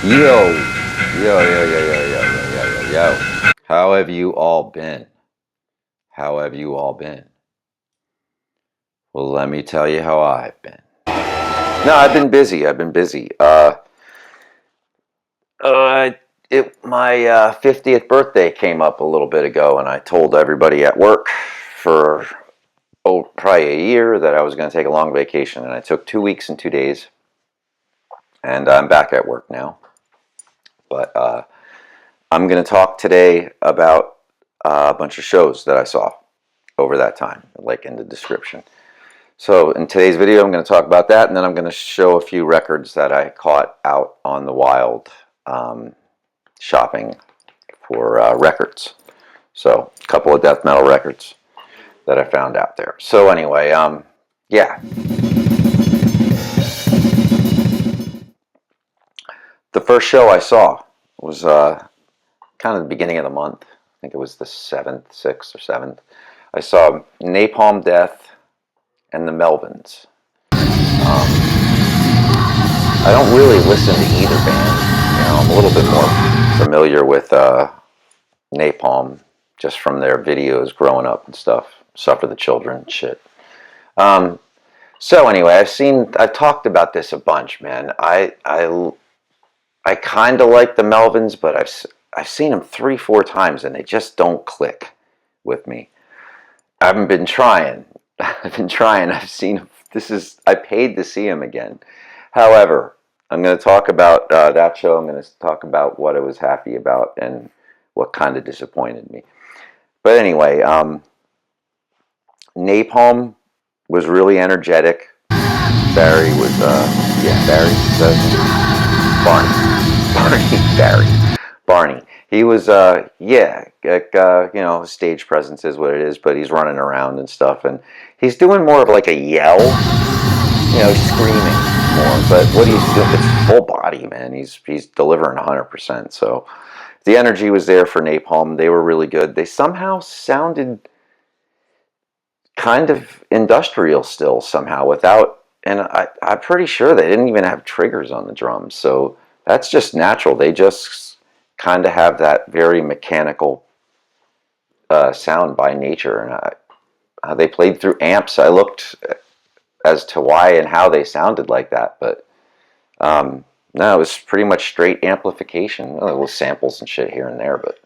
Yo, yo. How have you all been? How have you all been? Well, let me tell you how I've been. No, I've been busy. I've been busy. Uh, my 50th birthday came up a little bit ago, and I told everybody at work for probably a year that I was going to take a long vacation, and I took 2 weeks and 2 days, and I'm back at work now. But I'm going to talk today about a bunch of shows that I saw over that time, like in the description. So in today's video, I'm going to talk about that, and then I'm going to show a few records that I caught out on the wild shopping for records. So a couple of death metal records that I found out there. So anyway, yeah. The first show I saw was kind of the beginning of the month. I think it was the 7th, 6th or 7th. I saw Napalm Death and the Melvins. I don't really listen to either band. I'm a little bit more familiar with Napalm just from their videos growing up and stuff. Suffer the Children, shit. Um, so anyway, I've talked about this a bunch, man. I kind of like the Melvins, but I've seen them 3, 4 times, and they just don't click with me. I haven't been trying. I've been trying. I paid to see him again. However, I'm going to talk about that show. I'm going to talk about what I was happy about and what kind of disappointed me. But anyway, Napalm was really energetic. Barry was, Barry, Barney. He was, stage presence is what it is, but he's running around and stuff, and he's doing more of like a yell, screaming more. But what he's doing, it's full body, man. He's delivering 100%. So the energy was there for Napalm. They were really good. They somehow sounded kind of industrial still somehow without, and I'm pretty sure they didn't even have triggers on the drums. So that's just natural. They just kind of have that very mechanical sound by nature. And they played through amps. I looked as to why and how they sounded like that, but no, it was pretty much straight amplification. Well, little samples and shit here and there, but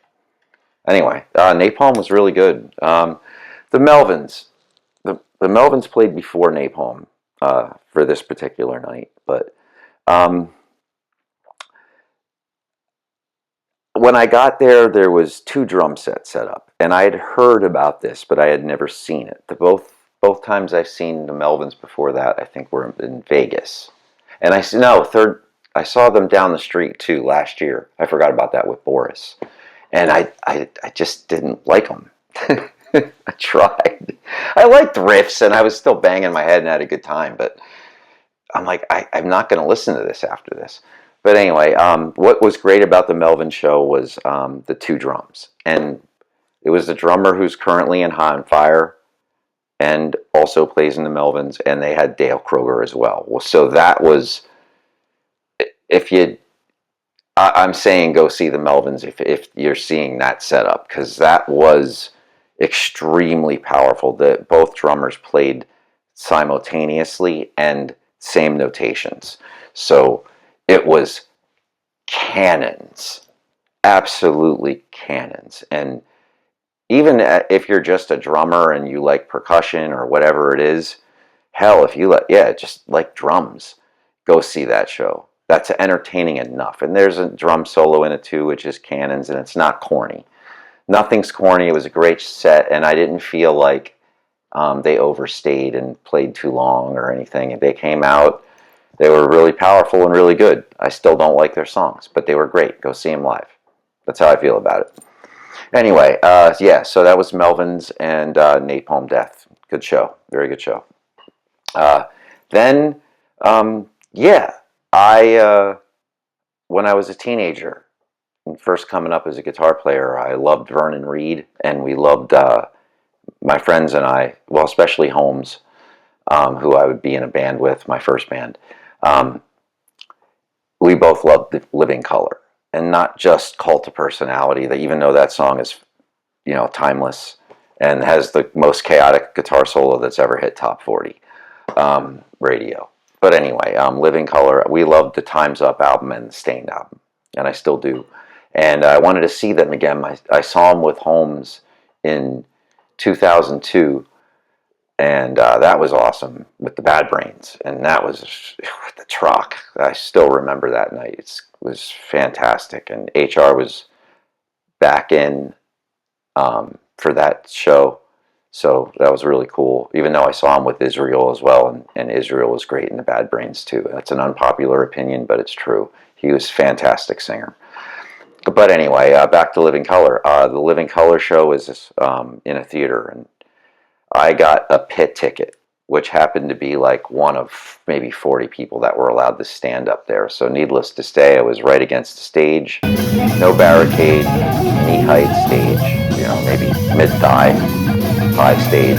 anyway, Napalm was really good. The Melvins. The Melvins played before Napalm for this particular night, but when I got there, there was 2 drum sets set up, and I had heard about this, but I had never seen it. Both times I've seen the Melvins before that, I think were in Vegas, and I saw them down the street too last year. I forgot about that with Boris, and I just didn't like them. I tried. I liked riffs, and I was still banging my head and had a good time, but I'm like, I'm not going to listen to this after this. But anyway, what was great about the Melvin show was the 2 drums. And it was the drummer who's currently in Hot and Fire and also plays in the Melvins, and they had Dale Kroger as well. So that was, if you, I'm saying go see the Melvins if you're seeing that setup, because that was extremely powerful. Both drummers played simultaneously and same notations. So it was cannons, absolutely cannons. And even if you're just a drummer and you like percussion or whatever it is, hell, if you just like drums, go see that show. That's entertaining enough. And there's a drum solo in it too, which is cannons, and it's not corny. Nothing's corny. It was a great set, and I didn't feel like they overstayed and played too long or anything. They came out, they were really powerful and really good. I still don't like their songs, but they were great. Go see them live. That's how I feel about it. Anyway, so that was Melvins and Napalm Death. Good show. Very good show. Then, I, when I was a teenager, and first coming up as a guitar player, I loved Vernon Reid, and we loved, my friends and I, well, especially Holmes, who I would be in a band with, my first band. Um, we both loved the Living Color, and not just Cult of Personality. That even though that song is, you know, timeless and has the most chaotic guitar solo that's ever hit top 40 radio. But anyway, Living Color. We loved the Time's Up album and the Stained album, and I still do. And I wanted to see them again. I saw them with Holmes in 2002, and that was awesome with the Bad Brains, and that was the truck. I still remember that night. It was fantastic, and HR was back in for that show, so that was really cool. Even though I saw him with Israel as well, and Israel was great in the Bad Brains too. That's an unpopular opinion, but it's true. He was a fantastic singer. But anyway, back to Living Color. The Living Color show is in a theater, and I got a pit ticket, which happened to be like one of maybe 40 people that were allowed to stand up there. So needless to say, I was right against the stage, no barricade, knee-height stage, you know, maybe mid-thigh stage.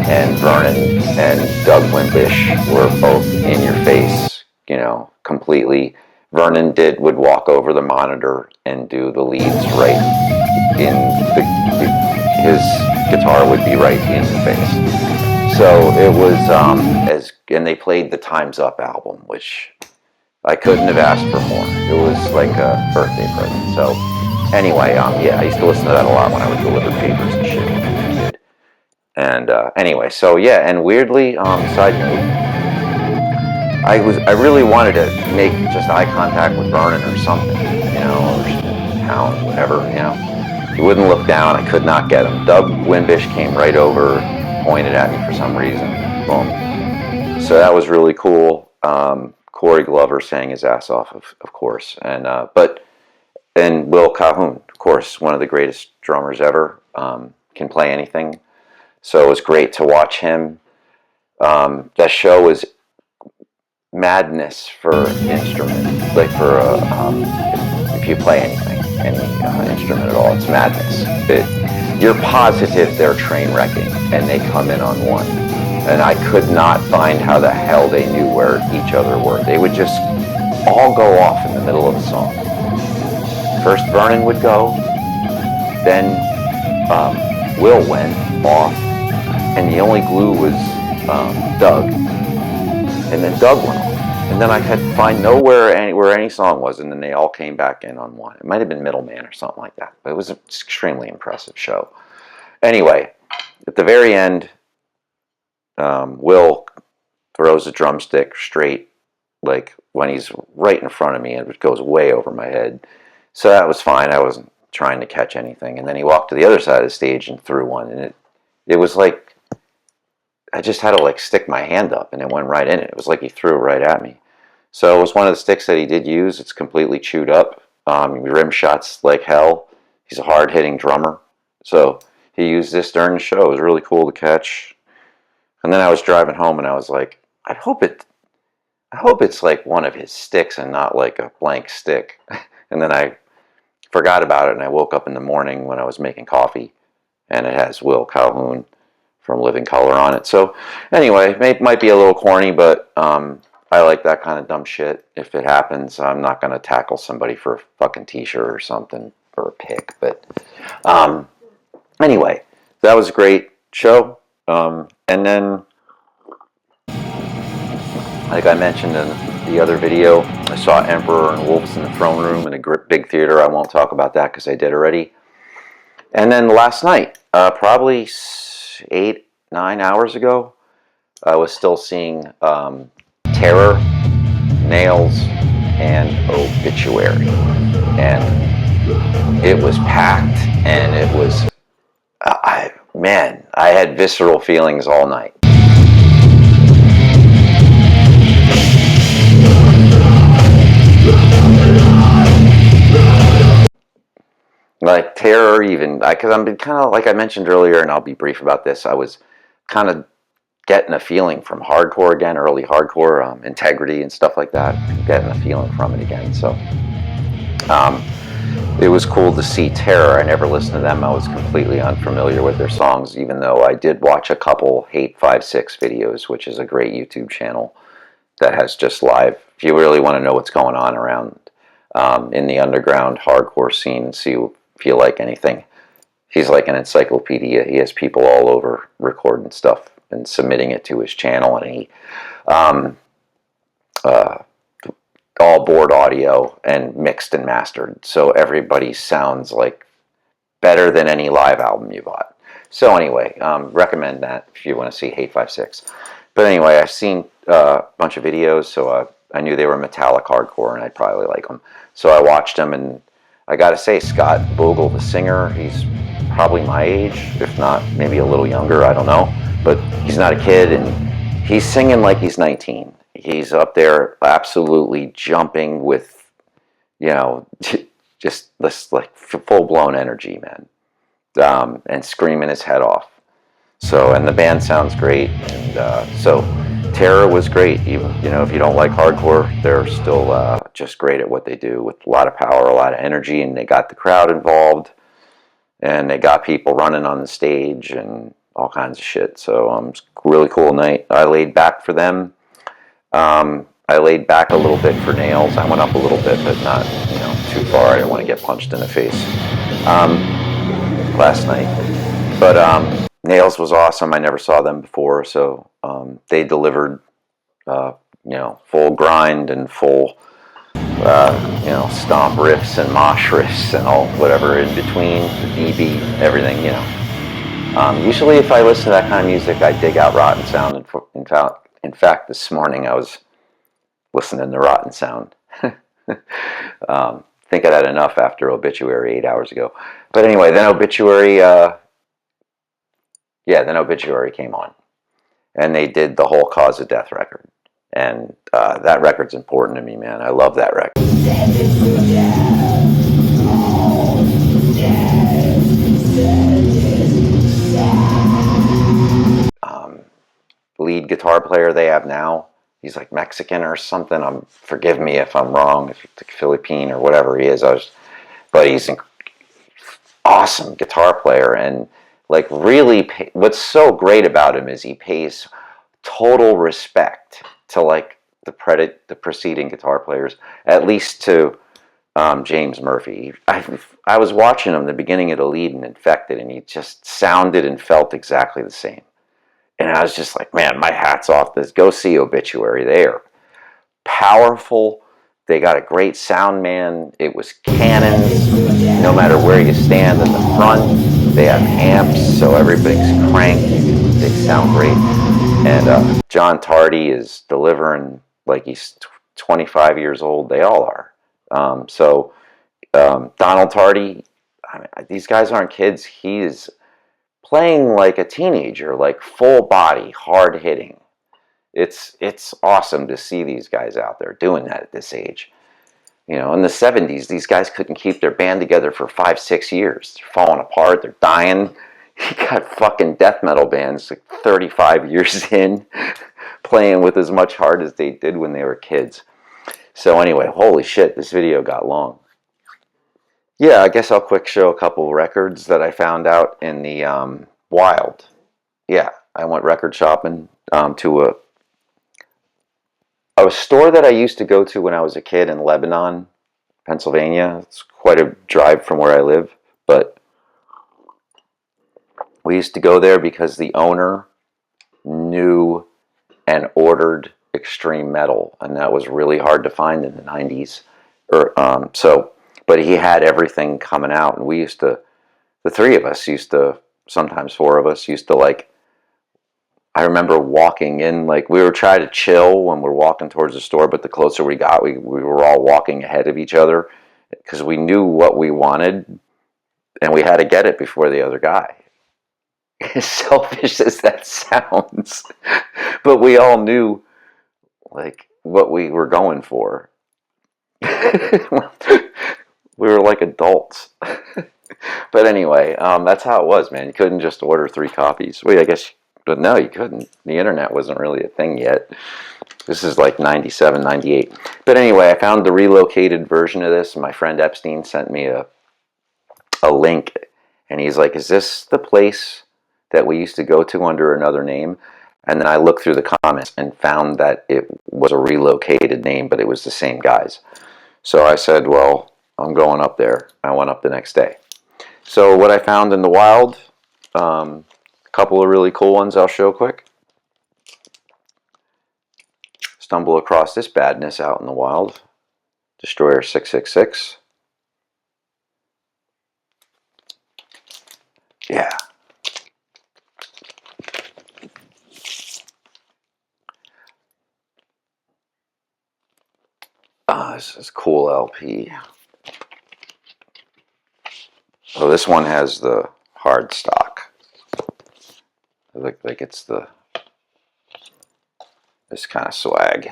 And Vernon and Doug Wimbish were both in your face, you know, completely. Vernon would walk over the monitor and do the leads right in his guitar would be right in your face. So it was and they played the Time's Up album, which I couldn't have asked for more. It was like a birthday present. So anyway, yeah, I used to listen to that a lot when I would deliver papers and shit when I was a kid. And anyway, so yeah, and weirdly, side note, I really wanted to make just eye contact with Vernon or something, you know, or Pound, whatever, you know. He wouldn't look down. I could not get him. Doug Wimbish came right over, pointed at me for some reason. Boom. So that was really cool. Corey Glover sang his ass off, of course, and Will Calhoun, of course, one of the greatest drummers ever. Can play anything. So it was great to watch him. That show was madness for instrument, like for if you play anything, any instrument at all, it's madness. You're positive they're train wrecking, and they come in on one. And I could not find how the hell they knew where each other were. They would just all go off in the middle of a song. First Vernon would go, then Will went off, and the only glue was Doug. And then Doug went off. And then I had to find nowhere where any song was, and then they all came back in on one. It might have been Middleman or something like that, but it was an extremely impressive show. Anyway, at the very end, Will throws a drumstick straight, like when he's right in front of me, and it goes way over my head. So that was fine. I wasn't trying to catch anything. And then he walked to the other side of the stage and threw one, and it was like I just had to like stick my hand up, and it went right in it. It was like he threw it right at me. So it was one of the sticks that he did use. It's completely chewed up. Rim shots like hell. He's a hard-hitting drummer. So he used this during the show. It was really cool to catch. And then I was driving home, and I was like, I hope it's like one of his sticks and not like a blank stick. And then I forgot about it, and I woke up in the morning when I was making coffee, and it has Will Calhoun from Living Color on it. So anyway, it might be a little corny, but I like that kind of dumb shit. If it happens, I'm not going to tackle somebody for a fucking t-shirt or something, or a pic. But anyway, that was a great show. And then, like I mentioned in the other video, I saw Emperor and Wolves in the Throne Room in a big theater. I won't talk about that because I did already. And then last night, probably 8-9 hours ago, I was still seeing Terror, Nails, and Obituary. And it was packed, and it was, I had visceral feelings all night. Like Terror, even because I'm kind of like I mentioned earlier, and I'll be brief about this. I was kind of getting a feeling from hardcore again, early hardcore, Integrity and stuff like that. Getting a feeling from it again. So it was cool to see Terror. I never listened to them. I was completely unfamiliar with their songs, even though I did watch a couple Hate 5-6 videos, which is a great YouTube channel that has just live. If you really want to know what's going on around in the underground hardcore scene and see if you like anything, he's like an encyclopedia. He has people all over recording stuff and submitting it to his channel, and he um, uh, all board audio and mixed and mastered, so everybody sounds like better than any live album you bought. So anyway, recommend that if you want to see Hate 56. But anyway, I've seen a bunch of videos, so I knew they were metallic hardcore, and I'd probably like them. So I watched them, and I got to say, Scott Bogle, the singer, he's probably my age, if not maybe a little younger, I don't know. But he's not a kid, and he's singing like he's 19. He's up there absolutely jumping with, you know, just this like full-blown energy, man, and screaming his head off. So, and the band sounds great, and so Terror was great. Even, you know, if you don't like hardcore, they're still just great at what they do, with a lot of power, a lot of energy, and they got the crowd involved, and they got people running on the stage and all kinds of shit. So, it's a really cool night. I laid back for them. I laid back a little bit for Nails. I went up a little bit, but not, you know, too far. I didn't want to get punched in the face last night. But Nails was awesome. I never saw them before, so they delivered, you know, full grind and full, you know, stomp riffs and mosh riffs and all whatever in between, the DB, everything, you know. Usually, if I listen to that kind of music, I dig out Rotten Sound. In fact, this morning I was listening to Rotten Sound. Think I had enough after Obituary 8 hours ago. But anyway, then Obituary, then Obituary came on, and they did the whole Cause of Death record, and that record's important to me, man. I love that record. Lead guitar player they have now, he's like Mexican or something. Forgive me if I'm wrong, if it's Philippine or whatever he is. But he's an awesome guitar player, and like really, what's so great about him is he pays total respect to like the preceding guitar players, at least to James Murphy. I was watching him the beginning of the Lead and Infected, and he just sounded and felt exactly the same. And I was just like, man, my hat's off this. Go see Obituary. They are powerful. They got a great sound, man. It was cannons. No matter where you stand in the front, they have amps, so everything's cranked. They sound great. And John Tardy is delivering like he's 25 years old. They all are. Donald Tardy, I mean, these guys aren't kids. He is playing like a teenager, like full body, hard hitting. It's awesome to see these guys out there doing that at this age. You know, in the 70s, these guys couldn't keep their band together for 5-6 years. They're falling apart. They're dying. You got fucking death metal bands like 35 years in playing with as much heart as they did when they were kids. So anyway, holy shit, this video got long. Yeah, I guess I'll quick show a couple records that I found out in the wild. Yeah, I went record shopping to a store that I used to go to when I was a kid in Lebanon, Pennsylvania. It's quite a drive from where I live, but we used to go there because the owner knew and ordered extreme metal, and that was really hard to find in the 90s. But he had everything coming out, and we used to, the three of us used to, sometimes four of us used to like, I remember walking in, like we were trying to chill when we're walking towards the store, but the closer we got, we were all walking ahead of each other because we knew what we wanted and we had to get it before the other guy. As selfish as that sounds, but we all knew like what we were going for. We were like adults. But anyway, that's how it was, man. You couldn't just order 3 copies. Wait, I guess, but no, you couldn't. The internet wasn't really a thing yet. This is like 97, 98. But anyway, I found the relocated version of this. My friend Epstein sent me a link, and he's like, is this the place that we used to go to under another name? And then I looked through the comments and found that it was a relocated name, but it was the same guys. So I said, well, I'm going up there. I went up the next day. So what I found in the wild, a couple of really cool ones I'll show quick. Stumble across this badness out in the wild. Destroyer 666. Yeah. This is cool LP. So this one has the hard stock. It looks like it's this kind of swag.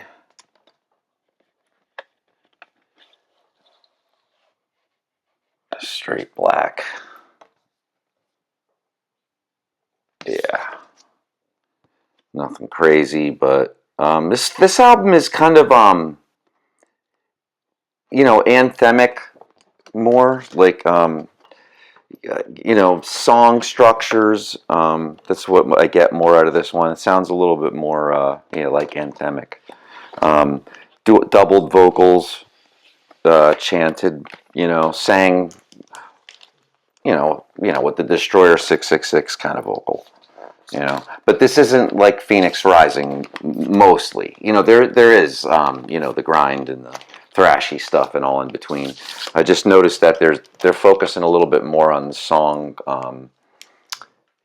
Straight black. Yeah. Nothing crazy, but this album is kind of anthemic more, like song structures. That's what I get more out of this one. It sounds a little bit more like anthemic. Doubled vocals, chanted, sang, with the Destroyer 666 kind of vocal. But this isn't like Phoenix Rising mostly. There is the grind and the thrashy stuff and all in between. I just noticed that they're focusing a little bit more on the song, and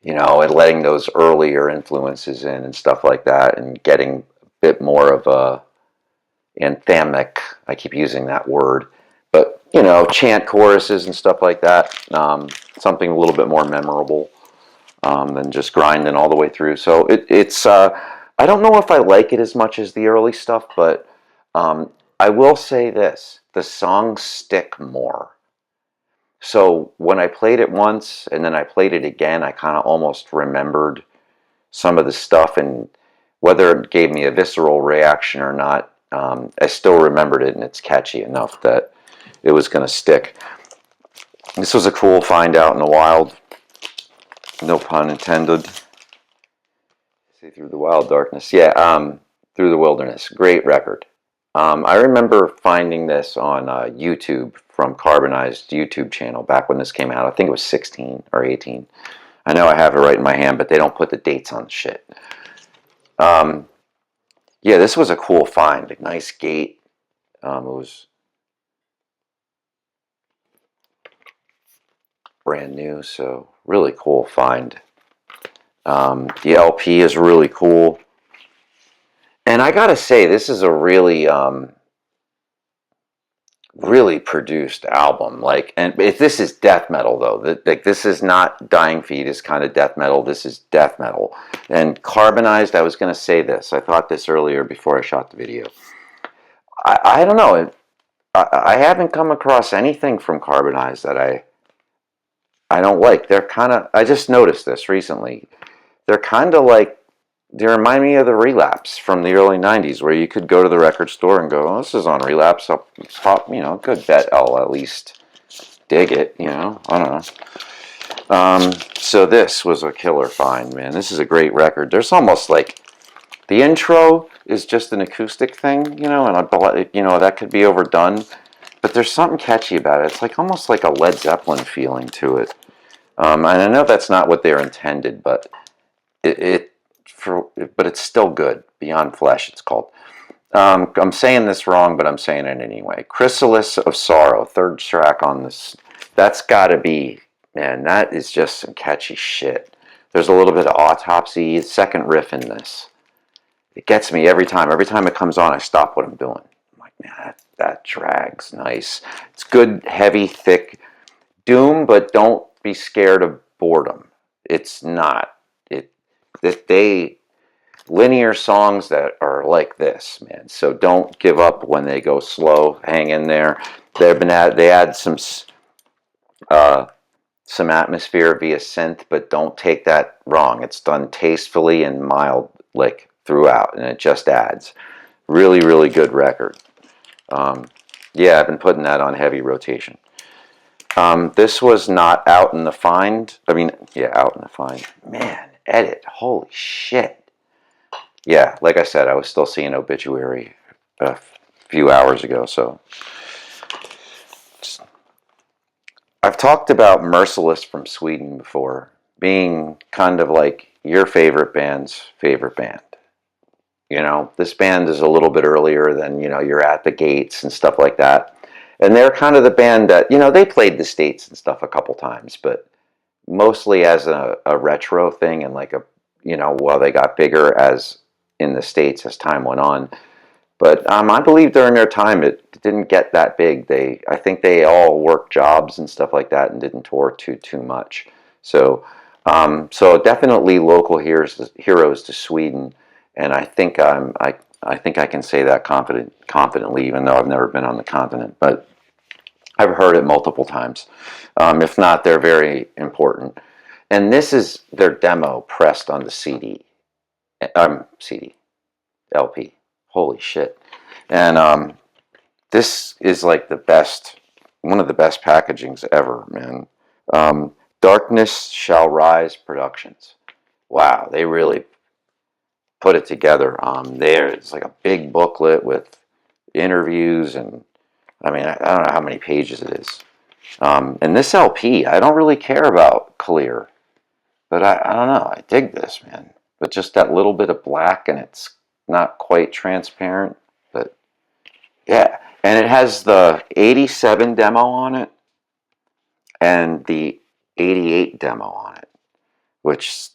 letting those earlier influences in and stuff like that, and getting a bit more of a anthemic. I keep using that word, but chant choruses and stuff like that. Something a little bit more memorable. Than just grinding all the way through. So it's I don't know if I like it as much as the early stuff, but I will say this: the songs stick more. So when I played it once and then I played it again, I kind of almost remembered some of the stuff, and whether it gave me a visceral reaction or not, I still remembered it, and it's catchy enough that it was going to stick. This was a cool find out in the wild. No pun intended. See Through the Wild Darkness. Yeah, Through the Wilderness. Great record. I remember finding this on YouTube from Carbonized YouTube channel back when this came out. I think it was 16 or 18. I know I have it right in my hand, but they don't put the dates on the shit. Yeah, this was a cool find. A nice gate. It was brand new, so really cool find. The LP is really cool. And I gotta say, this is a really really produced album. Like, and if this is death metal though, this is not Dying Fetus kind of death metal. This is death metal. And Carbonized, I was going to say this. I thought this earlier before I shot the video. I don't know. I haven't come across anything from Carbonized that I don't like. They're kind of. I just noticed this recently. They're kind of like. They remind me of the Relapse from the early 90s, where you could go to the record store and go, oh, this is on Relapse. I'll pop, good bet I'll at least dig it, I don't know. So this was a killer find, man. This is a great record. There's almost like, the intro is just an acoustic thing, and that could be overdone, but there's something catchy about it. It's like almost like a Led Zeppelin feeling to it. And I know that's not what they're intended, but it but it's still good. Beyond Flesh, it's called. I'm saying this wrong, but I'm saying it anyway. Chrysalis of Sorrow, third track on this. That's got to be, man, that is just some catchy shit. There's a little bit of Autopsy, second riff in this. It gets me every time. Every time it comes on, I stop what I'm doing. I'm like, man, that drags. Nice. It's good, heavy, thick doom, but don't be scared of boredom. It's not. They linear songs that are like this, man. So don't give up when they go slow. Hang in there. They add some atmosphere via synth, but don't take that wrong. It's done tastefully and mild, like throughout, and it just adds. Really, really good record. Yeah, I've been putting that on heavy rotation. This was not Out in the Find. I mean, yeah, Out in the Find. Man, edit. Holy shit. Yeah, like I said, I was still seeing Obituary a few hours ago. So I've talked about Merciless from Sweden before being kind of like your favorite band's favorite band. You know, this band is a little bit earlier than, you're at the Gates and stuff like that. And they're kind of the band that, they played the States and stuff a couple times, but mostly as a retro thing, and like while they got bigger as in the States as time went on. But I believe during their time it didn't get that big. I think they all worked jobs and stuff like that and didn't tour too much. So so definitely local heroes to Sweden, and I think I can say that confidently, even though I've never been on the continent, but I've heard it multiple times. If not, they're very important. And this is their demo pressed on the CD, LP. Holy shit! And this is like one of the best packagings ever, man. Darkness Shall Rise Productions. Wow, they really put it together. It's like a big booklet with interviews, and I mean, I don't know how many pages it is. And this LP, I don't really care about clear, but I don't know. I dig this, man. But just that little bit of black, and it's not quite transparent, but yeah. And it has the 87 demo on it and the 88 demo on it, which,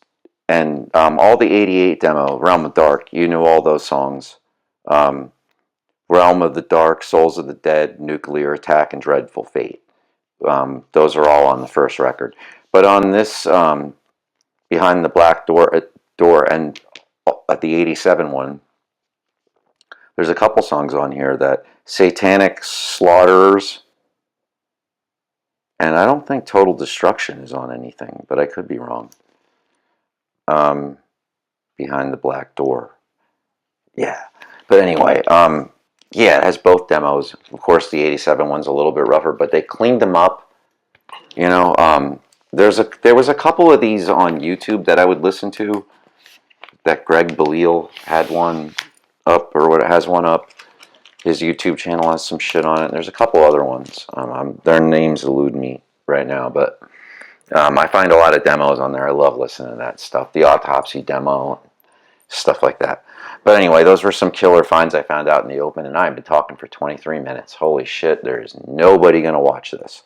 and all the 88 demo, Realm of Dark, you knew all those songs. Um, Realm of the Dark, Souls of the Dead, Nuclear Attack, and Dreadful Fate. Those are all on the first record. But on this Behind the Black Door, and at the 87 one, there's a couple songs on here that Satanic Slaughterers, and I don't think Total Destruction is on anything, but I could be wrong. Um, Behind the Black Door. Yeah. But anyway, yeah, it has both demos. Of course, the 87 one's a little bit rougher, but they cleaned them up. You know, there was a couple of these on YouTube that I would listen to. That Greg Belial had one up, or what has one up. His YouTube channel has some shit on it. There's a couple other ones. Their names elude me right now, but I find a lot of demos on there. I love listening to that stuff. The Autopsy demo, stuff like that. But anyway, those were some killer finds I found out in the open, and I've been talking for 23 minutes. Holy shit, there's nobody going to watch this.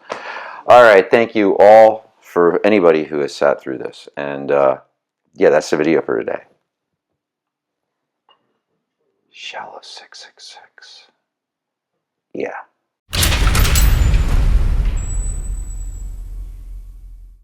All right, thank you all for anybody who has sat through this. And yeah, that's the video for today. Shallow 666. Yeah.